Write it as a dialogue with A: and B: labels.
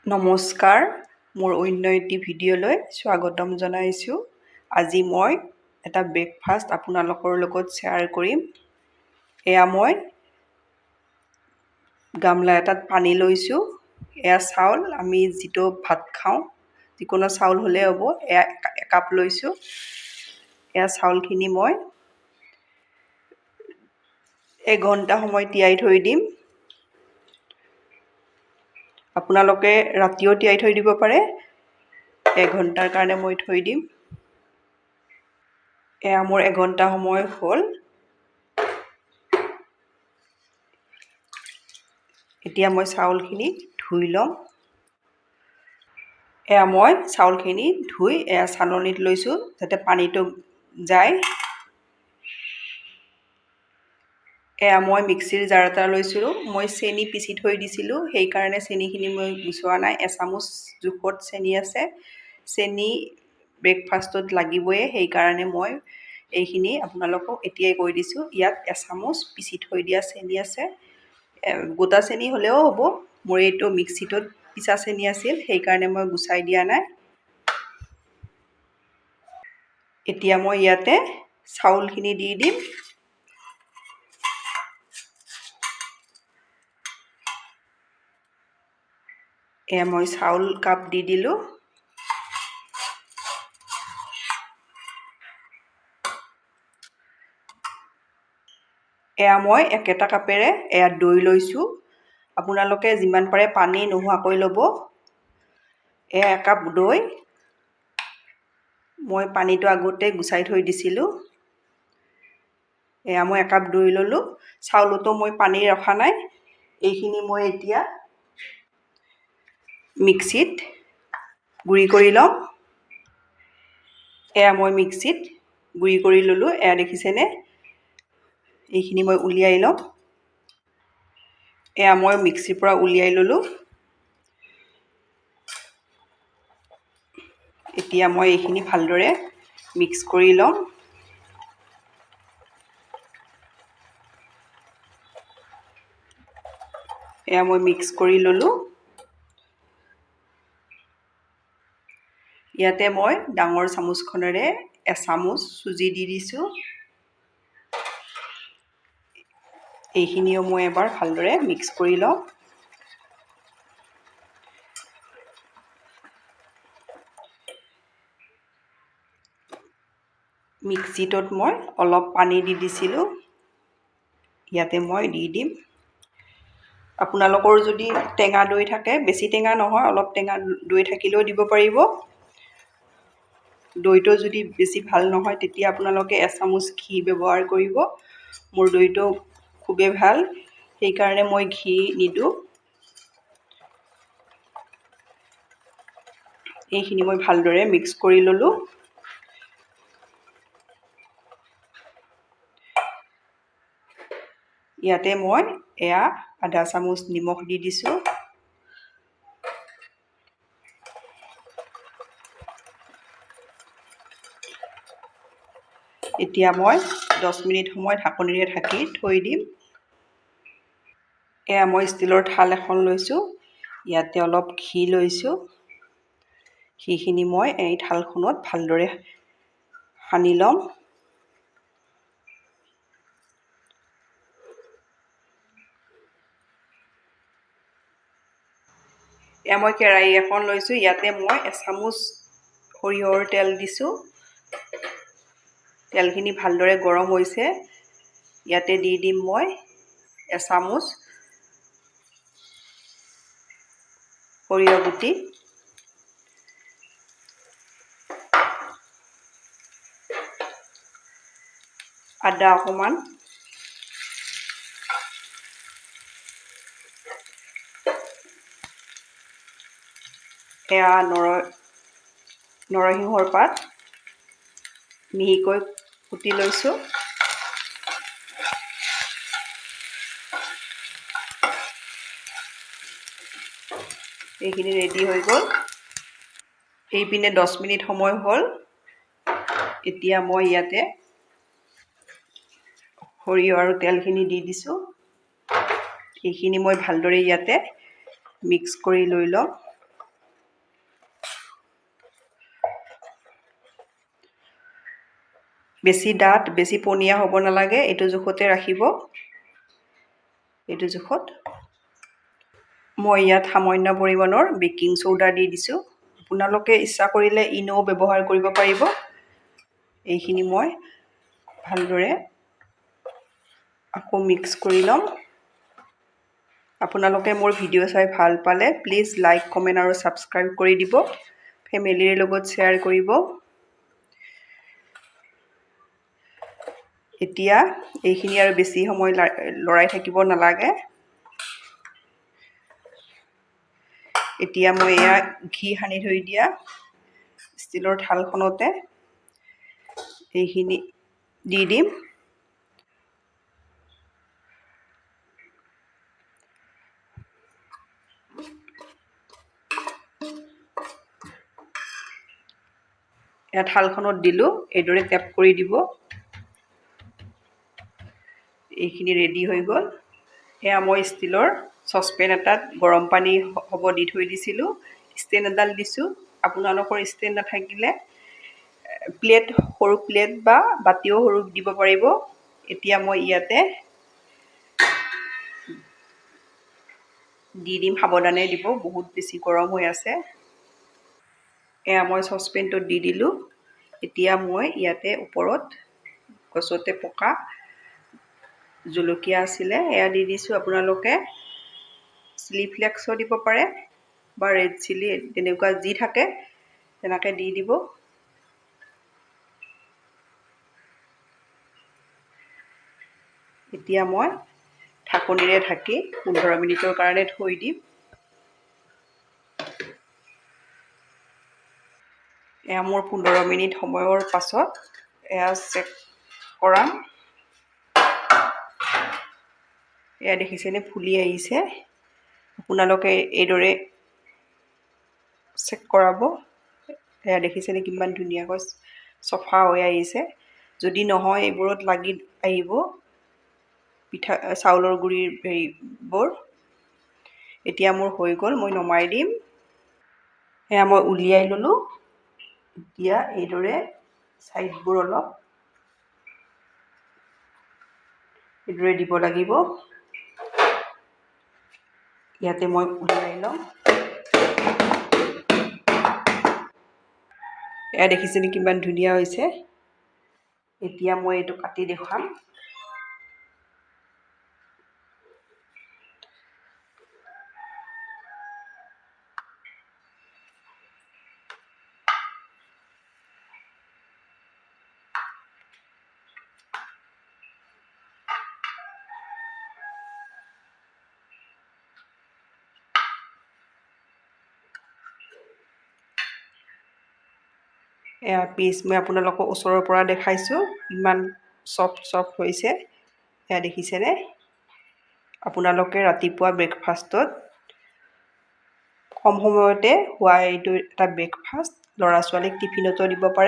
A: নমস্কাৰ, মোৰ অন্য এটি ভিডিঅ'লৈ স্বাগতম জনাইছোঁ। আজি মই এটা ব্ৰেকফাষ্ট আপোনালোকৰ লগত শ্বেয়াৰ কৰিম। এয়া মই গামলা এটাত পানী লৈছোঁ। এয়া চাউল, আমি যিটো ভাত খাওঁ, যিকোনো চাউল হ'লেই হ'ব। এয়া একাপ লৈছোঁ। এয়া চাউলখিনি মই এঘণ্টা সময় তিয়াই থৈ দিম। আপোনালোকে ৰাতিও তিয়াই থৈ দিব পাৰে। এঘণ্টাৰ কাৰণে মই থৈ দিম। এয়া মোৰ এঘণ্টা সময় হ'ল। এতিয়া মই চাউলখিনি ধুই ল'ম। এয়া মই চাউলখিনি ধুই চালনীত লৈছোঁ যাতে পানীটো যায়। এয়া মই মিক্সিৰ জাৰ এটা লৈছিলোঁ। মই চেনি পিচি থৈ দিছিলোঁ, সেইকাৰণে চেনিখিনি মই গুচোৱা নাই। এচামুচ জোখত চেনি আছে। চেনি ব্ৰেকফাষ্টত লাগিবই, সেইকাৰণে মই এইখিনি আপোনালোকক এতিয়াই কৈ দিছোঁ। ইয়াত এচামুচ পিচি থৈ দিয়া চেনি আছে। গোটা চেনি হ'লেও হ'ব। মোৰ এইটো মিক্সিটোত পিচা চেনি আছিল, সেইকাৰণে মই গুচাই দিয়া নাই। এতিয়া মই ইয়াতে চাউলখিনি দি দিম। এয়া মই চাউল কাপ দি দিলোঁ। এয়া মই একেটা কাপেৰে এয়া দৈ লৈছোঁ। আপোনালোকে যিমান পাৰে পানী নোহোৱাকৈ ল'ব। এয়া একাপ দৈ। মই পানীটো আগতে গুচাই থৈ দিছিলোঁ। এয়া মই একাপ দৈ ল'লোঁ। চাউলতো মই পানী ৰখা নাই। এইখিনি মই এতিয়া মিক্সিত গুড়ি কৰি ল'ম। এয়া মই মিক্সিত গুড়ি কৰি ল'লোঁ। এয়া দেখিছেনে? এইখিনি মই উলিয়াই ল'ম। এয়া মই মিক্সিৰ পৰা উলিয়াই ল'লোঁ। এতিয়া মই এইখিনি ভালদৰে মিক্স কৰি ল'ম। এয়া মই মিক্স কৰি ল'লোঁ। ইয়াতে মই ডাঙৰ চামুচখনেৰে এচামুচ চুজি দি দিছোঁ। এইখিনিও মই এবাৰ ভালদৰে মিক্স কৰি লওঁ। মিক্সিটোত মই অলপ পানী দি দিছিলোঁ। ইয়াতে মই দি দিম। আপোনালোকৰ যদি টেঙা দৈ থাকে, বেছি টেঙা নহয়, অলপ টেঙা দৈ থাকিলেও দিব পাৰিব। দৈটো যদি বেছি ভাল নহয়, তেতিয়া আপোনালোকে এচামুচ ঘি ব্যৱহাৰ কৰিব। মোৰ দৈটো খুবেই ভাল, সেইকাৰণে মই ঘি নিদিওঁ। এইখিনি মই ভালদৰে মিক্স কৰি ল'লোঁ। ইয়াতে মই এয়া আধা চামুচ নিমখ দি দিছোঁ। এতিয়া মই 10 মিনিট সময় ঢাকনিৰে ঢাকি থৈ দিম। এয়া মই ষ্টিলৰ থাল এখন লৈছোঁ। ইয়াতে অলপ ঘি লৈছোঁ। ঘিখিনি মই এই থালখনত ভালদৰে সানি ল'ম। এয়া মই কেৰাহী এখন লৈছোঁ। ইয়াতে মই এচামুচ সৰিয়হৰ তেল দিছোঁ। তেলখিনি ভালদৰে গৰম হৈছে। ইয়াতে দি দিম মই এচামুচ সৰিয়হ গুটি। আদা অকণমান। এয়া নৰসিংহৰ পাত মিহিকৈ কুটি লৈছোঁ। এইখিনি ৰেডি হৈ গ'ল। এইপিনে 10 মিনিট সময় হ'ল। এতিয়া মই ইয়াতে সৰিয়হ আৰু তেলখিনি দি দিছোঁ। এইখিনি মই ভালদৰে ইয়াতে মিক্স কৰি লৈ ল'ম। বেছি ডাঠ বেছি পনীয়া হ'ব নালাগে, এইটো জোখতে ৰাখিব। এইটো জোখত মই ইয়াত সামান্য পৰিমাণৰ বেকিং চ'ডা দি দিছোঁ। আপোনালোকে ইচ্ছা কৰিলে ইনো ব্যৱহাৰ কৰিব পাৰিব। এইখিনি মই ভালদৰে আকৌ মিক্স কৰি ল'ম। আপোনালোকে মোৰ ভিডিঅ' চাই ভাল পালে প্লিজ লাইক কমেণ্ট আৰু ছাবস্ক্ৰাইব কৰি দিব। ফেমিলিৰ লগত শ্বেয়াৰ কৰিব। এতিয়া এইখিনি আৰু বেছি সময় লৰাই থাকিব নালাগে। এতিয়া মই এয়া ঘি সানি থৈ দিয়া ষ্টীলৰ থালখনতে এইখিনি দি দিম। এয়া থালখনত দিলোঁ, এইদৰে টেপ কৰি দিব। এইখিনি ৰেডি হৈ গ'ল। এয়া মই ষ্টীলৰ চচপেন এটাত গৰম পানী হ'ব দি থৈ দিছিলোঁ। ষ্টেণ্ড এডাল দিছোঁ। আপোনালোকৰ ষ্টেণ্ড নাথাকিলে প্লেট, সৰু প্লেট বা বাতিও সৰু দিব পাৰিব। এতিয়া মই ইয়াতে দি দিম, সাৱধানে দিব, বহুত বেছি গৰম হৈ আছে। এয়া মই চচপেনটোত দি দিলোঁ। এতিয়া মই ইয়াতে ওপৰত গছতে পকা জলকীয়া আছিলে এয়া দি দিছোঁ। আপোনালোকে চিলি ফ্লেক্সো দিব পাৰে বা ৰেড চিলি, তেনেকুৱা যি থাকে তেনেকৈ দি দিব। এতিয়া মই ঢাকনিৰে ঢাকি 15 মিনিটৰ কাৰণে থৈ দিম। এয়া মোৰ 15 মিনিট সময়ৰ পাছত এয়া চেক কৰাম। এয়া দেখিছেনে ফুলি আহিছে। আপোনালোকে এইদৰে চেক কৰাব। এয়া দেখিছেনে কিমান ধুনীয়াকৈ চফা হৈ আহিছে। যদি নহয় এইবোৰত লাগি আহিব পিঠা চাউলৰ গুড়িৰ হেৰিবোৰ। এতিয়া মোৰ হৈ গ'ল, মই নমাই দিম। এয়া মই উলিয়াই ল'লোঁ। এতিয়া এইদৰে ছাইডবোৰ অলপ এইদৰে দিব লাগিব। ইয়াতে মই উলিয়াই ল'ম। এয়া দেখিছেনে কিমান ধুনীয়া হৈছে। এতিয়া মই এইটো কাটি দেখুৱাম। এয়া পিচ মই আপোনালোকক ওচৰৰ পৰা দেখাইছোঁ, ইমান চফ্ট হৈছে। এয়া দেখিছেনে? আপোনালোকে ৰাতিপুৱা ব্ৰেকফাষ্টত কম সময়তে হোৱা এইটো এটা ব্ৰেকফাষ্ট ল'ৰা ছোৱালীক টিফিনতো দিব পাৰে।